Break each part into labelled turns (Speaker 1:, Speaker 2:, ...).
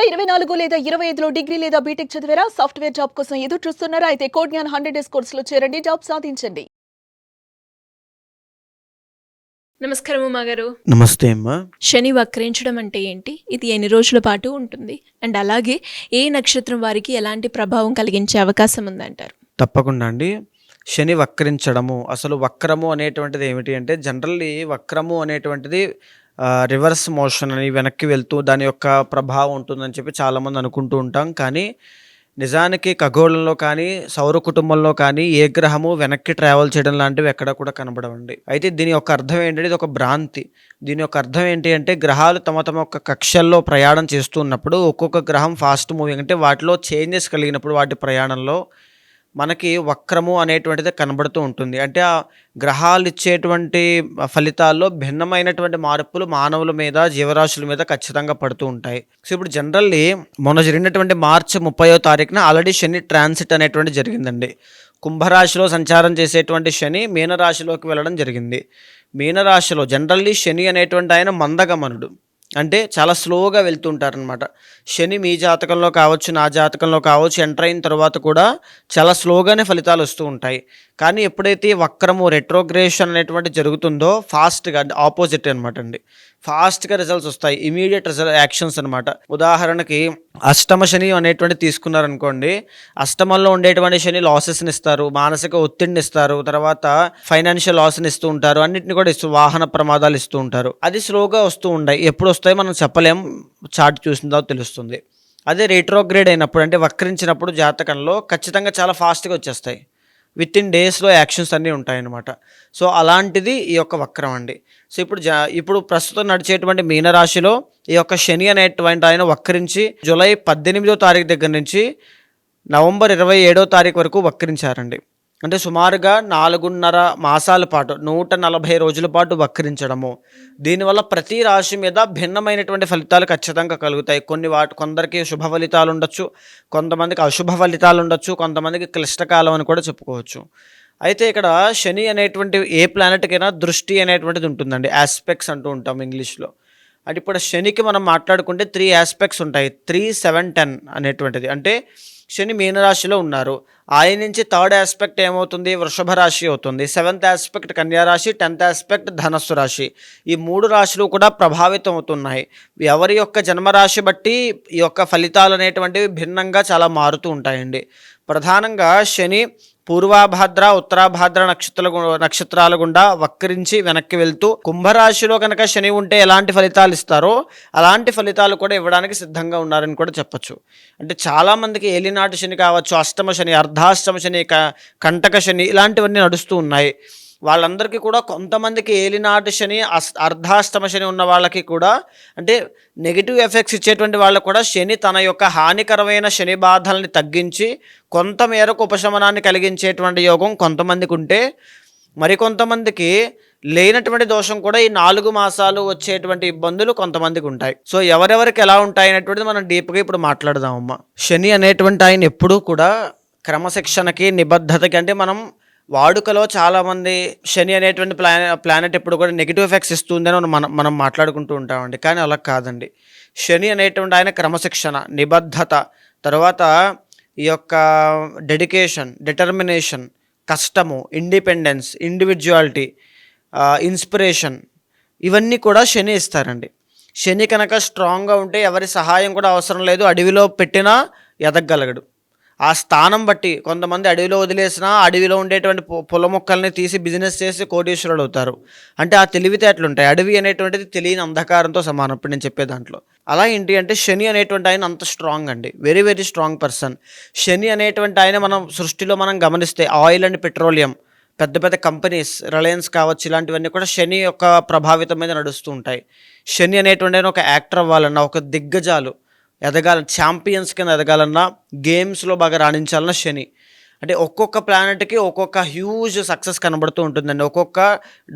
Speaker 1: 2024 లేదా 25లో డిగ్రీ లేదా బీటెక్ చదివారా? సాఫ్ట్‌వేర్ జాబ్ కోసం ఎదురు చూస్తున్నారా? అయితే కోడ్ జ్ఞాన్ 100 డేస్ కోర్సులో చేరండి. జాబ్ సాధించండి. నమస్కారం ఉమా గారు.
Speaker 2: నమస్తే అమ్మా.
Speaker 1: శని వక్రించడం అంటే ఏంటి? ఇది ఎన్ని రోజుల పాటు ఉంటుంది? అండ్ అలాగే ఏ నక్షత్రం వారికి ఎలాంటి ప్రభావం కలిగించే అవకాశం ఉందంటారు?
Speaker 2: తప్పకుండా అండి. శని వక్రించడము, అసలు వక్రము అనేటువంటిది ఏమిటి అంటే జనరల్లీ వక్రము అనేటువంటిది రివర్స్ మోషన్ అని వెనక్కి వెళ్తూ దాని యొక్క ప్రభావం ఉంటుందని చెప్పి చాలామంది అనుకుంటూ ఉంటాం. కానీ నిజానికి ఖగోళంలో కానీ, సౌర కుటుంబంలో కానీ ఏ గ్రహము వెనక్కి ట్రావెల్ చేయడం లాంటివి ఎక్కడ కూడా కనబడవండి. అయితే దీని యొక్క అర్థం ఏంటంటే ఇది ఒక భ్రాంతి. దీని యొక్క అర్థం ఏంటి అంటే గ్రహాలు తమ తమ యొక్క కక్షల్లో ప్రయాణం చేస్తూ ఉన్నప్పుడు ఒక్కొక్క గ్రహం ఫాస్ట్ మూవింగ్ అంటే వాటిలో చేంజెస్ కలిగినప్పుడు వాటి ప్రయాణంలో మనకి వక్రము అనేటువంటిది కనబడుతూ ఉంటుంది. అంటే ఆ గ్రహాలు ఇచ్చేటువంటి ఫలితాల్లో భిన్నమైనటువంటి మార్పులు మానవుల మీద, జీవరాశుల మీద ఖచ్చితంగా పడుతూ ఉంటాయి. సో ఇప్పుడు జనరల్లీ మొన్న జరిగినటువంటి మార్చి 30వ తారీఖున ఆల్రెడీ శని ట్రాన్సిట్ అనేటువంటి జరిగిందండి. కుంభరాశిలో సంచారం చేసేటువంటి శని మీనరాశిలోకి వెళ్ళడం జరిగింది. మీనరాశిలో జనరల్లీ శని అనేటువంటి ఆయన మందగమనుడు, అంటే చాలా స్లోగా వెళ్తుంటారనమాట. శని మీ జాతకంలో కావచ్చు, నా జాతకంలో కావచ్చు, ఎంటర్ అయిన తర్వాత కూడా చాలా స్లోగానే ఫలితాలు వస్తూ ఉంటాయి. కానీ ఎప్పుడైతే వక్రము రెట్రోగ్రేషన్ అనేటువంటి జరుగుతుందో ఫాస్ట్గా ఆపోజిట్ అనమాట అండి. ఫాస్ట్గా రిజల్ట్స్ వస్తాయి, ఇమీడియట్ యాక్షన్స్ అనమాట. ఉదాహరణకి అష్టమ శని అనేటువంటి తీసుకున్నారనుకోండి, అష్టమంలో ఉండేటువంటి శని లాసెస్ని ఇస్తారు, మానసిక ఒత్తిడిని ఇస్తారు, తర్వాత ఫైనాన్షియల్ లాస్ని ఇస్తూ ఉంటారు, అన్నింటిని కూడా వాహన ప్రమాదాలు ఇస్తూ ఉంటారు. అది స్లోగా వస్తూ ఉంటాయి. ఎప్పుడు వస్తాయి మనం చెప్పలేం, చార్ట్ చూసిన తర్వాత తెలుస్తుంది. అదే రేట్రోగ్రేడ్ అయినప్పుడు అంటే వక్రించినప్పుడు జాతకంలో ఖచ్చితంగా చాలా ఫాస్ట్గా వచ్చేస్తాయి. విత్ ఇన్ డేస్లో యాక్షన్స్ అన్నీ ఉంటాయన్నమాట. సో అలాంటిది ఈ యొక్క వక్రం అండి. సో ఇప్పుడు ప్రస్తుతం నడిచేటువంటి మీనరాశిలో ఈ యొక్క శని అనేటువంటి ఆయన వక్రించి జూలై 18వ తారీఖు దగ్గర నుంచి నవంబర్ 27వ తారీఖు వరకు వక్రించారండి. అంటే సుమారుగా 4.5 మాసాల పాటు 140 రోజుల పాటు వక్రించడము. దీనివల్ల ప్రతి రాశి మీద భిన్నమైనటువంటి ఫలితాలు ఖచ్చితంగా కలుగుతాయి. కొందరికి శుభ ఫలితాలు ఉండొచ్చు, కొంతమందికి అశుభ ఫలితాలు ఉండొచ్చు, కొంతమందికి క్లిష్టకాలం అని కూడా చెప్పుకోవచ్చు. అయితే ఇక్కడ శని అనేటువంటి ఏ ప్లానెట్కైనా దృష్టి అనేటువంటిది ఉంటుందండి. ఆస్పెక్ట్స్ అంటూ ఉంటాం ఇంగ్లీష్లో. అంటే ఇప్పుడు శనికి మనం మాట్లాడుకుంటే 3 ఆస్పెక్ట్స్ ఉంటాయి. 3, 7, 10 అనేటువంటిది. అంటే శని మీనరాశిలో ఉన్నారు, ఆయన నుంచి థర్డ్ ఆస్పెక్ట్ ఏమవుతుంది, వృషభ రాశి అవుతుంది. 7th ఆస్పెక్ట్ కన్యారాశి, 10th ఆస్పెక్ట్ ధనస్సు రాశి. ఈ 3 రాశులు కూడా ప్రభావితం అవుతున్నాయి. ఎవరి యొక్క జన్మరాశి బట్టి ఈ యొక్క ఫలితాలు అనేటువంటివి భిన్నంగా చాలా మారుతూ ఉంటాయండి. ప్రధానంగా శని పూర్వాభాద్ర, ఉత్తరాభాద్ర నక్షత్రాల గుండా వక్రించి వెనక్కి వెళ్తూ కుంభరాశిలో కనుక శని ఉంటే ఎలాంటి ఫలితాలు ఇస్తారో అలాంటి ఫలితాలు కూడా ఇవ్వడానికి సిద్ధంగా ఉన్నారని కూడా చెప్పచ్చు. అంటే చాలామందికి ఏలినాటి శని కావచ్చు, అష్టమ శని, అర్ధాష్టమ శని, కంటక శని ఇలాంటివన్నీ నడుస్తూ ఉన్నాయి. వాళ్ళందరికీ కూడా కొంతమందికి ఏలినాటి శని, అర్ధాష్టమ శని ఉన్న వాళ్ళకి కూడా అంటే నెగిటివ్ ఎఫెక్ట్స్ ఇచ్చేటువంటి వాళ్ళకు కూడా శని తన యొక్క హానికరమైన శని బాధల్ని తగ్గించి కొంతమేరకు ఉపశమనాన్ని కలిగించేటువంటి యోగం కొంతమందికి ఉంటే, మరికొంతమందికి లేనటువంటి దోషం కూడా ఈ 4 మాసాలు వచ్చేటువంటి ఇబ్బందులు కొంతమందికి ఉంటాయి. సో ఎవరెవరికి ఎలా ఉంటాయి అనేటువంటిది మనం డీప్గా ఇప్పుడు మాట్లాడదామమ్మా. శని అనేటువంటి ఆయన ఎప్పుడూ కూడా క్రమశిక్షణకి, నిబద్ధతకి, అంటే మనం వాడుకలో చాలామంది శని అనేటువంటి ప్లానెట్ ఎప్పుడు కూడా నెగిటివ్ ఎఫెక్ట్స్ ఇస్తుందని మనం మాట్లాడుకుంటూ ఉంటామండి. కానీ అలా కాదండి. శని అనేటువంటి ఆయన క్రమశిక్షణ, నిబద్ధత, తర్వాత ఈ యొక్క డెడికేషన్, డిటర్మినేషన్, కష్టము, ఇండిపెండెన్స్, ఇండివిజువాలిటీ, ఇన్స్పిరేషన్, ఇవన్నీ కూడా శని ఇస్తారండి. శని కనుక స్ట్రాంగ్గా ఉంటే ఎవరి సహాయం కూడా అవసరం లేదు, అడవిలో పెట్టినా ఎదగగలగడు. ఆ స్థానం బట్టి కొంతమంది అడవిలో వదిలేసినా అడవిలో ఉండేటువంటి పొల మొక్కల్ని తీసి బిజినెస్ చేసి కోటీశ్వరుడు అవుతారు. అంటే ఆ తెలివితేటలు ఉంటాయి. అడవి అనేటువంటిది తెలియని అంధకారంతో సమానం ఇప్పుడు నేను చెప్పే దాంట్లో. అలా ఏంటి అంటే శని అనేటువంటి ఆయన అంత స్ట్రాంగ్ అండి, వెరీ వెరీ స్ట్రాంగ్ పర్సన్. శని అనేటువంటి ఆయన మనం సృష్టిలో మనం గమనిస్తే ఆయిల్ అండ్ పెట్రోలియం, పెద్ద పెద్ద కంపెనీస్, రిలయన్స్ కావచ్చు, ఇలాంటివన్నీ కూడా శని యొక్క ప్రభావితం మీద నడుస్తూ ఉంటాయి. శని అనేటువంటి ఆయన ఒక యాక్టర్ అవ్వాలన్నా, ఒక దిగ్గజాలు ఎదగాలని, ఛాంపియన్స్ కింద ఎదగాలన్నా, గేమ్స్లో బాగా రాణించాలన్నా శని. అంటే ఒక్కొక్క ప్లానెట్కి ఒక్కొక్క హ్యూజ్ సక్సెస్ కనబడుతూ ఉంటుందండి ఒక్కొక్క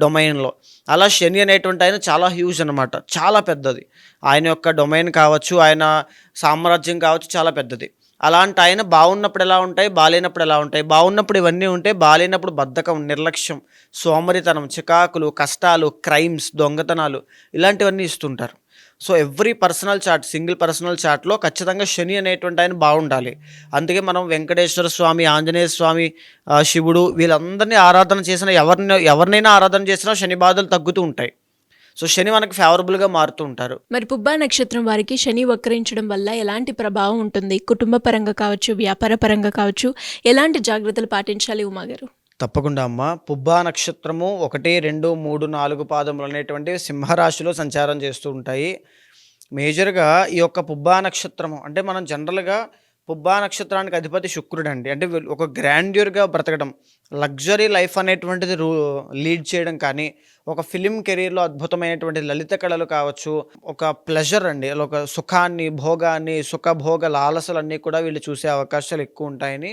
Speaker 2: డొమైన్లో. అలా శని అనేటువంటి ఆయన చాలా హ్యూజ్ అనమాట, చాలా పెద్దది. ఆయన యొక్క డొమైన్ కావచ్చు, ఆయన సామ్రాజ్యం కావచ్చు, చాలా పెద్దది. అలాంటి ఆయన బాగున్నప్పుడు ఎలా ఉంటాయి, బాలేనప్పుడు ఎలా ఉంటాయి. బాగున్నప్పుడు ఇవన్నీ ఉంటే, బాలేనప్పుడు బద్ధకం, నిర్లక్ష్యం, సోమరితనం, చికాకులు, కష్టాలు, క్రైమ్స్, దొంగతనాలు ఇలాంటివన్నీ ఇస్తుంటారు. So every personal chart, single personal చార్ట్లో ఖచ్చితంగా శని అనేటువంటి ఆయన బాగుండాలి. అందుకే మనం వెంకటేశ్వర స్వామి, ఆంజనేయ స్వామి, శివుడు వీళ్ళందరినీ ఆరాధన చేసినా, ఎవరినైనా ఆరాధన చేసినా శని బాధలు తగ్గుతూ ఉంటాయి. సో శని మనకు ఫేవరబుల్గా మారుతూ ఉంటారు.
Speaker 1: మరి పుబ్బా నక్షత్రం వారికి శని వక్రించడం వల్ల ఎలాంటి ప్రభావం ఉంటుంది? కుటుంబ పరంగా కావచ్చు, వ్యాపార పరంగా కావచ్చు, ఎలాంటి జాగ్రత్తలు పాటించాలి ఉమా గారు?
Speaker 2: తప్పకుండా అమ్మ. పుబ్బా నక్షత్రము 1, 2, 3, 4 పాదములు అనేటువంటివి సింహరాశిలో సంచారం చేస్తూ ఉంటాయి. మేజర్గా ఈ యొక్క పుబ్బా నక్షత్రము అంటే మనం జనరల్గా పుబ్బా నక్షత్రానికి అధిపతి శుక్రుడు అండి. అంటే ఒక గ్రాండ్యూర్గా బ్రతకడం, లగ్జరీ లైఫ్ అనేటువంటిది లీడ్ చేయడం కానీ, ఒక ఫిలిం కెరీర్లో అద్భుతమైనటువంటి లలిత కళలు కావచ్చు, ఒక ప్లెజర్ అండి, ఒక సుఖాన్ని, భోగాన్ని, సుఖభోగ లాలసలన్నీ కూడా వీళ్ళు చూసే అవకాశాలు ఎక్కువ ఉంటాయని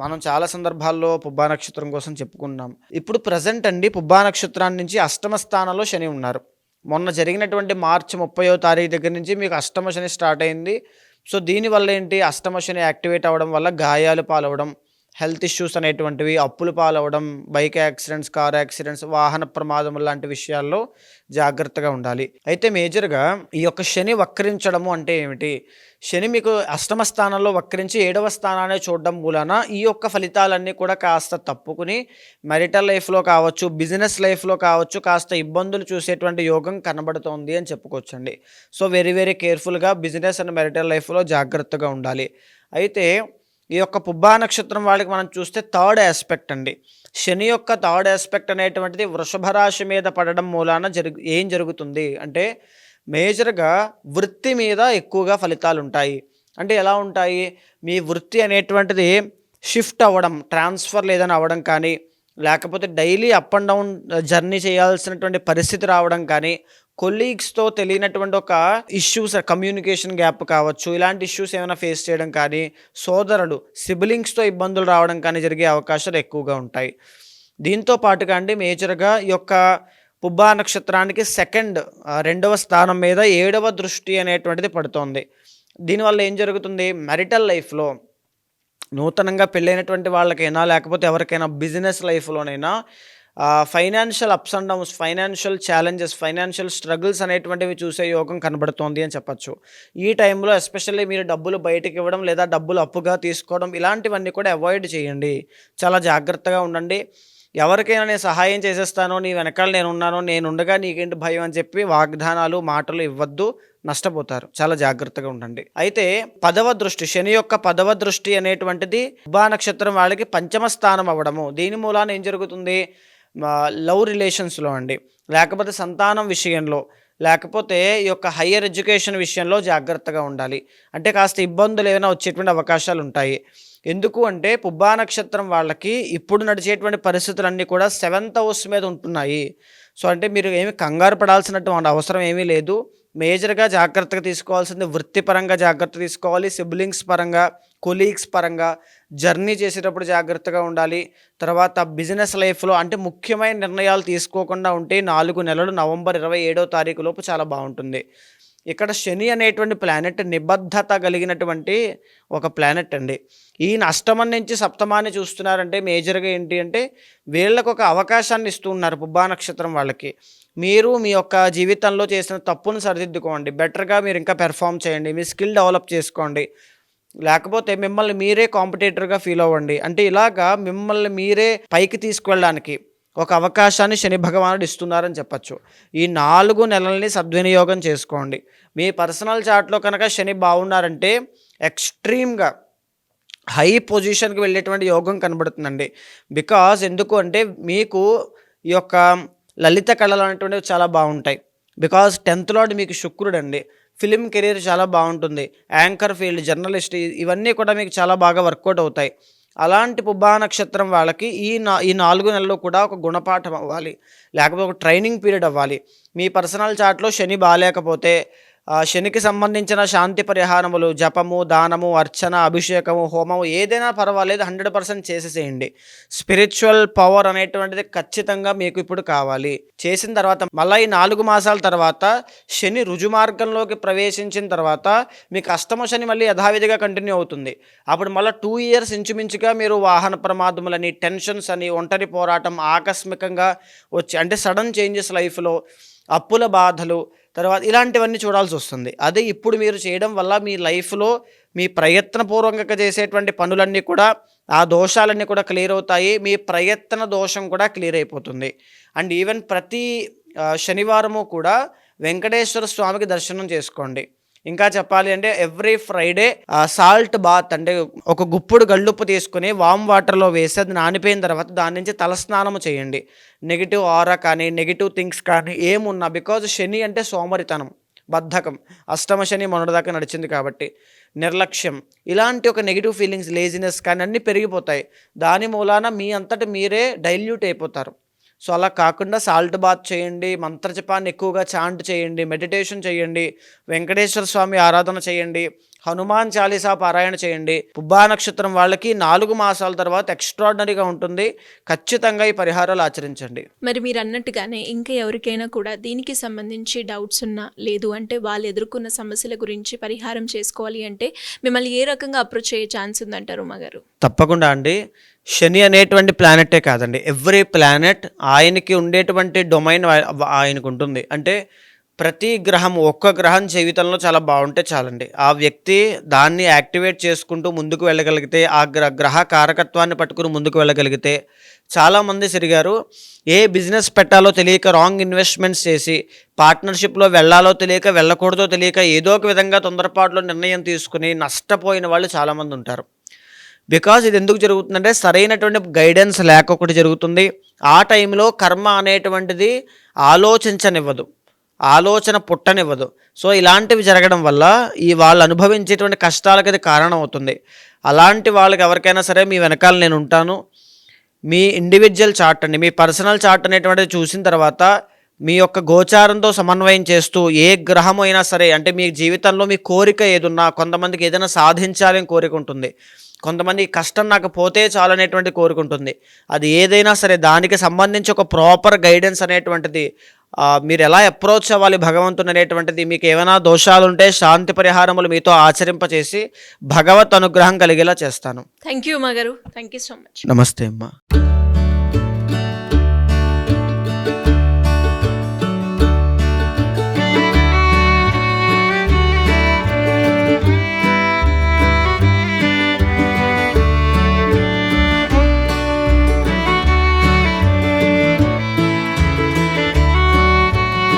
Speaker 2: మనం చాలా సందర్భాల్లో పుబ్బా నక్షత్రం కోసం చెప్పుకున్నాం. ఇప్పుడు ప్రజెంట్ అండి పుబ్బా నక్షత్రాన్ని నుంచి అష్టమ స్థానంలో శని ఉన్నారు. మొన్న జరిగినటువంటి మార్చి 30వ తారీఖు దగ్గర నుంచి మీకు అష్టమ శని స్టార్ట్ అయింది. సో దీనివల్ల ఏంటి, అష్టమ శని యాక్టివేట్ అవ్వడం వల్ల గాయాలు పాలవడం, హెల్త్ ఇష్యూస్ అనేటువంటివి, అప్పులు పాలవడం, బైక్ యాక్సిడెంట్స్, కార్ యాక్సిడెంట్స్, వాహన ప్రమాదం లాంటి విషయాల్లో జాగ్రత్తగా ఉండాలి. అయితే మేజర్గా ఈ యొక్క శని వక్రించడము అంటే ఏమిటి? శని మీకు అష్టమ స్థానంలో వక్రించి 7వ స్థానాన్ని చూడడం మూలన ఈ యొక్క ఫలితాలన్నీ కూడా కాస్త తప్పుకుని మ్యారిటల్ లైఫ్లో కావచ్చు, బిజినెస్ లైఫ్లో కావచ్చు, కాస్త ఇబ్బందులు చూసేటువంటి యోగం కనబడుతోంది అని చెప్పుకోవచ్చండి. సో వెరీ వెరీ కేర్ఫుల్గా బిజినెస్ అండ్ మ్యారిటల్ లైఫ్లో జాగ్రత్తగా ఉండాలి. అయితే ఈ యొక్క పుబ్బా నక్షత్రం వాళ్ళకి మనం చూస్తే థర్డ్ ఆస్పెక్ట్ అండి. శని యొక్క థర్డ్ ఆస్పెక్ట్ అనేటువంటిది వృషభ రాశి మీద పడడం మూలాన ఏం జరుగుతుంది అంటే మేజర్గా వృత్తి మీద ఎక్కువగా ఫలితాలు ఉంటాయి. అంటే ఎలా ఉంటాయి, మీ వృత్తి అనేటువంటిది షిఫ్ట్ అవ్వడం, ట్రాన్స్ఫర్ లేదని అవ్వడం కానీ, లేకపోతే daily up and down journey చేయాల్సినటువంటి పరిస్థితి రావడం కానీ, కొలీగ్స్తో తెలియనటువంటి ఒక ఇష్యూస్, కమ్యూనికేషన్ గ్యాప్ కావచ్చు, ఇలాంటి ఇష్యూస్ ఏమైనా ఫేస్ చేయడం కానీ, సోదరుడు సిబ్లింగ్స్తో ఇబ్బందులు రావడం కానీ జరిగే అవకాశాలు ఎక్కువగా ఉంటాయి. దీంతో పాటుగా అండి మేజర్గా ఈ యొక్క పుబ్బా నక్షత్రానికి రెండవ స్థానం మీద 7వ దృష్టి అనేటువంటిది పడుతోంది. దీనివల్ల ఏం జరుగుతుంది, మ్యారిటల్ లైఫ్లో నూతనంగా పెళ్ళైనటువంటి వాళ్ళకైనా, లేకపోతే ఎవరికైనా బిజినెస్ లైఫ్లోనైనా financial ups and downs, financial challenges, financial struggles అనేటువంటివి చూసే యోగం కనబడుతోంది అని చెప్పచ్చు. ఈ టైంలో ఎస్పెషల్లీ మీరు డబ్బులు బయటకు ఇవ్వడం లేదా డబ్బులు అప్పుగా తీసుకోవడం ఇలాంటివన్నీ కూడా అవాయిడ్ చేయండి. చాలా జాగ్రత్తగా ఉండండి. ఎవరికైనా నేను సహాయం చేసేస్తాను, నీ వెనకాల నేనున్నాను, నేనుండగా నీకేంటి భయం అని చెప్పి వాగ్దానాలు, మాటలు ఇవ్వద్దు, నష్టపోతారు. చాలా జాగ్రత్తగా ఉండండి. అయితే 10వ దృష్టి, శని యొక్క 10వ దృష్టి అనేటువంటిది పుబ్బా నక్షత్రం వాళ్ళకి పంచమ స్థానం అవ్వడము. దీని మూలాన ఏం జరుగుతుంది, లవ్ రిలేషన్స్లో అండి, లేకపోతే సంతానం విషయంలో, లేకపోతే ఈ యొక్క హయ్యర్ ఎడ్యుకేషన్ విషయంలో జాగ్రత్తగా ఉండాలి. అంటే కాస్త ఇబ్బందులు ఏమైనా వచ్చేటువంటి అవకాశాలు ఉంటాయి. ఎందుకు అంటే పుబ్బా నక్షత్రం వాళ్ళకి ఇప్పుడు నడిచేటువంటి పరిస్థితులన్నీ కూడా 7th హౌస్ మీద ఉంటున్నాయి. సో అంటే మీరు ఏమి కంగారు పడాల్సినటువంటి అవసరం ఏమీ లేదు. మేజర్గా జాగ్రత్తగా తీసుకోవాల్సింది వృత్తిపరంగా జాగ్రత్త తీసుకోవాలి, సిబ్లింగ్స్ పరంగా, కొలీగ్స్ పరంగా, జర్నీ చేసేటప్పుడు జాగ్రత్తగా ఉండాలి. తర్వాత బిజినెస్ లైఫ్లో అంటే ముఖ్యమైన నిర్ణయాలు తీసుకోకుండా ఉంటే 4 నెలలు నవంబర్ 27వ తారీఖు లోపు చాలా బాగుంటుంది. ఇక్కడ శని అనేటువంటి ప్లానెట్ నిబద్ధత కలిగినటువంటి ఒక ప్లానెట్ అండి. ఈయన అష్టమం నుంచి సప్తమాన్ని చూస్తున్నారంటే మేజర్గా ఏంటి అంటే వీళ్ళకు ఒక అవకాశాన్ని ఇస్తూ ఉన్నారు పుబ్బా నక్షత్రం వాళ్ళకి. మీరు మీ యొక్క జీవితంలో చేసిన తప్పును సరిదిద్దుకోండి, బెటర్గా మీరు ఇంకా పెర్ఫామ్ చేయండి, మీ స్కిల్ డెవలప్ చేసుకోండి, లేకపోతే మిమ్మల్ని మీరే కాంపిటేటర్గా ఫీల్ అవ్వండి. అంటే ఇలాగా మిమ్మల్ని మీరే పైకి తీసుకువెళ్ళడానికి ఒక అవకాశాన్ని శని భగవానుడు ఇస్తున్నారని చెప్పచ్చు. ఈ 4 నెలల్ని సద్వినియోగం చేసుకోండి. మీ పర్సనల్ చార్ట్లో కనుక శని బాగున్నారంటే ఎక్స్ట్రీమ్గా హై పొజిషన్కి వెళ్ళేటువంటి యోగం కనబడుతుందండి. బికాజ్ ఎందుకు అంటే మీకు ఈ యొక్క లలిత కళలు అనేటువంటివి చాలా బాగుంటాయి. బికాజ్ 10th లార్డ్ మీకు శుక్రుడు అండి. ఫిలిం కెరీర్ చాలా బాగుంటుంది, యాంకర్ ఫీల్డ్, జర్నలిస్ట్, ఇవన్నీ కూడా మీకు చాలా బాగా వర్కౌట్ అవుతాయి. అలాంటి పుబ్బా నక్షత్రం వాళ్ళకి ఈ 4 నెలలు కూడా ఒక గుణపాఠం అవ్వాలి, లేకపోతే ఒక ట్రైనింగ్ పీరియడ్ అవ్వాలి. మీ పర్సనల్ చార్ట్లో శని బాగాలేకపోతే శనికి సంబంధించిన శాంతి పరిహారములు, జపము, దానము, అర్చన, అభిషేకము, హోమము ఏదైనా పర్వాలేదు, 100% చేసేసేయండి. స్పిరిచువల్ పవర్ అనేటువంటిది ఖచ్చితంగా మీకు ఇప్పుడు కావాలి. చేసిన తర్వాత మళ్ళీ ఈ 4 మాసాల తర్వాత శని రుజుమార్గంలోకి ప్రవేశించిన తర్వాత మీకు అష్టమ శని మళ్ళీ యథావిధిగా కంటిన్యూ అవుతుంది. అప్పుడు మళ్ళీ 2 years ఇంచుమించుగా మీరు వాహన ప్రమాదములని, టెన్షన్స్ అని, ఒంటరి పోరాటం, ఆకస్మికంగా వచ్చి అంటే సడన్ చేంజెస్ లైఫ్లో, అప్పుల బాధలు, తర్వాత ఇలాంటివన్నీ చూడాల్సి వస్తుంది. అదే ఇప్పుడు మీరు చేయడం వల్ల మీ లైఫ్లో మీ ప్రయత్నపూర్వకంగా చేసేటువంటి పనులన్నీ కూడా ఆ దోషాలన్నీ కూడా క్లియర్ అవుతాయి. మీ ప్రయత్న దోషం కూడా క్లియర్ అయిపోతుంది. అండ్ ఈవెన్ ప్రతి శనివారము కూడా వెంకటేశ్వర స్వామికి దర్శనం చేసుకోండి. ఇంకా చెప్పాలి అంటే ఎవ్రీ ఫ్రైడే సాల్ట్ బాత్ అంటే ఒక గుప్పుడు గళ్ళుప్పు తీసుకుని వామ్ వాటర్లో వేసి అది నానిపోయిన తర్వాత దాని నుంచి తలస్నానం చేయండి. నెగిటివ్ ఆరా కానీ నెగిటివ్ థింగ్స్ కానీ ఏమున్నా, బికాజ్ శని అంటే సోమరితనం, బద్ధకం, అష్టమ శని మొన్నటిదాకా నడిచింది కాబట్టి నిర్లక్ష్యం, ఇలాంటి ఒక నెగిటివ్ ఫీలింగ్స్, లేజినెస్ కానీ అన్నీ పెరిగిపోతాయి. దాని మూలాన మీ అంతటి మీరే డైల్యూట్ అయిపోతారు. సో అలా కాకుండా సాల్ట్ బాత్ చేయండి, మంత్రజపాన్ని ఎక్కువగా చాంట్ చేయండి, మెడిటేషన్ చేయండి, వెంకటేశ్వర స్వామి ఆరాధన చేయండి, హనుమాన్ చాలీసా పారాయణ చేయండి. పుబ్బా నక్షత్రం వాళ్ళకి 4 మాసాల తర్వాత ఎక్స్ట్రాడినరీగా ఉంటుంది. ఖచ్చితంగా ఈ పరిహారాలు ఆచరించండి.
Speaker 1: మరి మీరు అన్నట్టుగానే ఇంకా ఎవరికైనా కూడా దీనికి సంబంధించి డౌట్స్ ఉన్నా, లేదు అంటే వాళ్ళు ఎదుర్కొన్న సమస్యల గురించి పరిహారం చేసుకోవాలి అంటే మిమ్మల్ని ఏ రకంగా అప్రోచ్ అయ్యే ఛాన్స్ ఉందంటారు ఉమాగారు?
Speaker 2: తప్పకుండా అండి. శని అనేటువంటి ప్లానెటే కాదండి, ఎవ్రీ ప్లానెట్ ఆయనకి ఉండేటువంటి డొమైన్ ఆయనకు ఉంటుంది. అంటే ప్రతి గ్రహం, ఒక్క గ్రహం జీవితంలో చాలా బాగుంటే చాలండి, ఆ వ్యక్తి దాన్ని యాక్టివేట్ చేసుకుంటూ ముందుకు వెళ్ళగలిగితే, ఆ గ్రహ కారకత్వాన్ని పట్టుకుని ముందుకు వెళ్ళగలిగితే, చాలామంది సిరిగారు ఏ బిజినెస్ పెట్టాలో తెలియక రాంగ్ ఇన్వెస్ట్మెంట్స్ చేసి, పార్ట్నర్షిప్లో వెళ్ళాలో తెలియక, వెళ్ళకూడదో తెలియక, ఏదో ఒక విధంగా తొందరపాటులో నిర్ణయం తీసుకుని నష్టపోయిన వాళ్ళు చాలామంది ఉంటారు. బికాజ్ ఇది ఎందుకు జరుగుతుందంటే సరైనటువంటి గైడెన్స్ లేక ఒకటి జరుగుతుంది. ఆ టైంలో కర్మ అనేటువంటిది ఆలోచించనివ్వదు, ఆలోచన పుట్టనివ్వదు. సో ఇలాంటివి జరగడం వల్ల వాళ్ళు అనుభవించేటువంటి కష్టాలకు అది కారణం అవుతుంది. అలాంటి వాళ్ళకి ఎవరికైనా సరే మీ వెనకాల నేను ఉంటాను. మీ ఇండివిజువల్ చార్ట్ అండి, మీ పర్సనల్ చార్ట్ అనేటువంటిది చూసిన తర్వాత మీ యొక్క గోచారంతో సమన్వయం చేస్తూ ఏ గ్రహం అయినా సరే, అంటే మీ జీవితంలో మీ కోరిక ఏదున్నా, కొంతమందికి ఏదైనా సాధించాలని కోరిక ఉంటుంది, కొంతమంది కష్టం నాకు పోతే చాలు అనేటువంటి కోరిక ఉంటుంది. అది ఏదైనా సరే దానికి సంబంధించి ఒక ప్రాపర్ గైడెన్స్ అనేటువంటిది మీరు ఎలా అప్రోచ్ అవ్వాలి భగవంతుని అనేటువంటిది, మీకు ఏమైనా దోషాలు ఉంటే శాంతి పరిహారములు మీతో ఆచరింపచేసి భగవత్ అనుగ్రహం కలిగేలా చేస్తాను.
Speaker 1: థ్యాంక్ యూ ఉమాగారు, థ్యాంక్ యూ సో మచ్.
Speaker 2: నమస్తే అమ్మా.